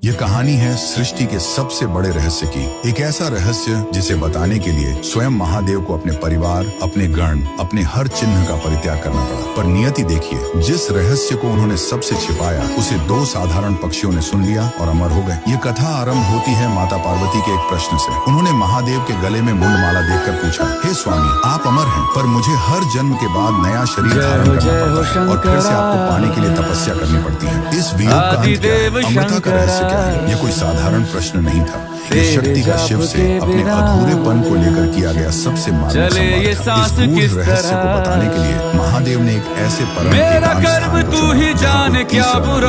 ये कहानी है सृष्टि के सबसे बड़े रहस्य की। एक ऐसा रहस्य जिसे बताने के लिए स्वयं महादेव को अपने परिवार, अपने गण, अपने हर चिन्ह का परित्याग करना पड़ा। पर नियति देखिए, जिस रहस्य को उन्होंने सबसे छिपाया उसे दो साधारण पक्षियों ने सुन लिया और अमर हो गए। ये कथा आरंभ होती है माता पार्वती के एक प्रश्न से। उन्होंने महादेव के गले में मुंडमाला देखकर पूछा, हे स्वामी, आप अमर हैं, पर मुझे हर जन्म के बाद नया शरीर धारण करना पड़ता है और फिर से आपको पाने के लिए तपस्या करनी पड़ती है। इस वियोग का अंत क्या है? अमरता का रहस्य क्या है? ये कोई साधारण प्रश्न नहीं था। ये शक्ति का शिव से अपने अधूरेपन को लेकर किया गया सबसे मार्मिक संवाद था। इस गूढ़ रहस्य को बताने के लिए महादेव ने एक ऐसे परम एकांत स्थान को चुना जहाँ कोई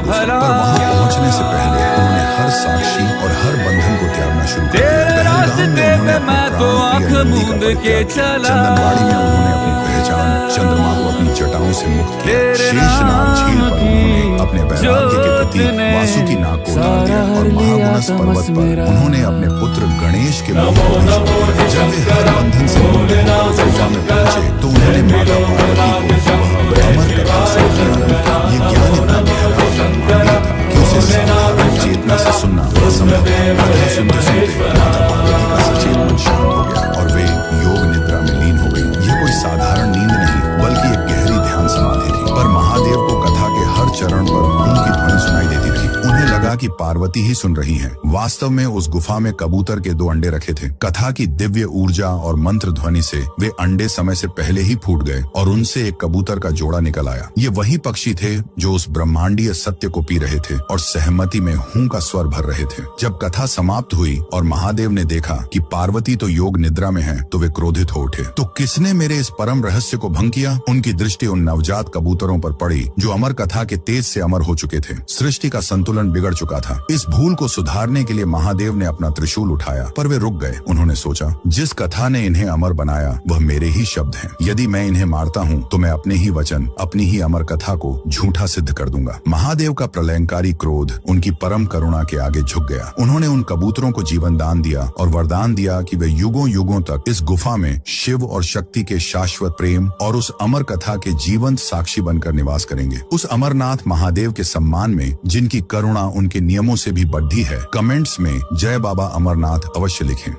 पर वहाँ पहुँचने से पहले उन्होंने हर साक्षी और हर बंधन को त्यागना शुरू कर दिया। पहलगाम में उन्होंने अपने प्राण प्रिय नंदी का परित्याग किया। चंदनवाड़ी में उन्होंने अपनी पहचान चंद्रमा को अपनी जटाओं से मुक्त किया। शेषनाग झील पर उन्होंने अपने वैराग्य के प्रति वासुकी नाग को उतार दिया और महागुणस पर्वत पर उन्होंने अपने पुत्र गणेश के मुख को निश्चित। जब वे हर बंधन से मुक्त होकर गुफा में पहुंचे तो उन्होंने माता पार्वती को वह अमर कथा सुनाया। ये ज्ञान इतना गहरा और ब्रह्मांडीय था कि उसे साधारण चेतना से सुनना असंभव था। कथा सुनते सुनते माता पार्वती का सचेत मन शांत हो गया और वे योग निद्रा में लीन हो गई। ये कोई साधारण नींद नहीं बल्कि एक गहरी ध्यान समाधि थी। पर महादेव को कथा के हर चरण पर उनकी ध्वनि सुनाई देती रही। उन्हें लगा कि पार्वती ही सुन रही हैं। वास्तव में उस गुफा में कबूतर के 2 अंडे रखे थे। कथा की दिव्य ऊर्जा और मंत्र ध्वनि से वे अंडे समय से पहले ही फूट गए और उनसे एक कबूतर का जोड़ा निकल आया। ये वही पक्षी थे जो उस ब्रह्मांडीय सत्य को पी रहे थे और सहमति में हूं का स्वर भर रहे थे। जब कथा समाप्त हुई और महादेव ने देखा कि पार्वती तो योग निद्रा में है, तो वे क्रोधित हो उठे। तो किसने मेरे इस परम रहस्य को भंग किया? उनकी दृष्टि उन नवजात कबूतरों पर पड़ी जो अमर कथा के तेज से अमर हो चुके थे। सृष्टि का संतुलन बिगड़ चुका था। इस भूल को सुधारने के लिए महादेव ने अपना त्रिशूल उठाया, पर वे रुक गए। उन्होंने सोचा, जिस कथा ने इन्हें अमर बनाया वह मेरे ही शब्द हैं। यदि मैं इन्हें मारता हूँ तो मैं अपने ही वचन, अपनी ही अमर कथा को झूठा सिद्ध कर दूंगा। महादेव का प्रलयंकारी क्रोध उनकी परम करुणा के आगे झुक गया। उन्होंने उन कबूतरों को जीवन दान दिया और वरदान दिया कि वे युगों युगों तक इस गुफा में शिव और शक्ति के शाश्वत प्रेम और उस अमर कथा के जीवंत साक्षी बनकर निवास करेंगे। उस अमरनाथ महादेव के सम्मान में जिनकी करुणा उनके नियमों से भी बढ़ी है, कमेंट्स में जय बाबा अमरनाथ अवश्य लिखें।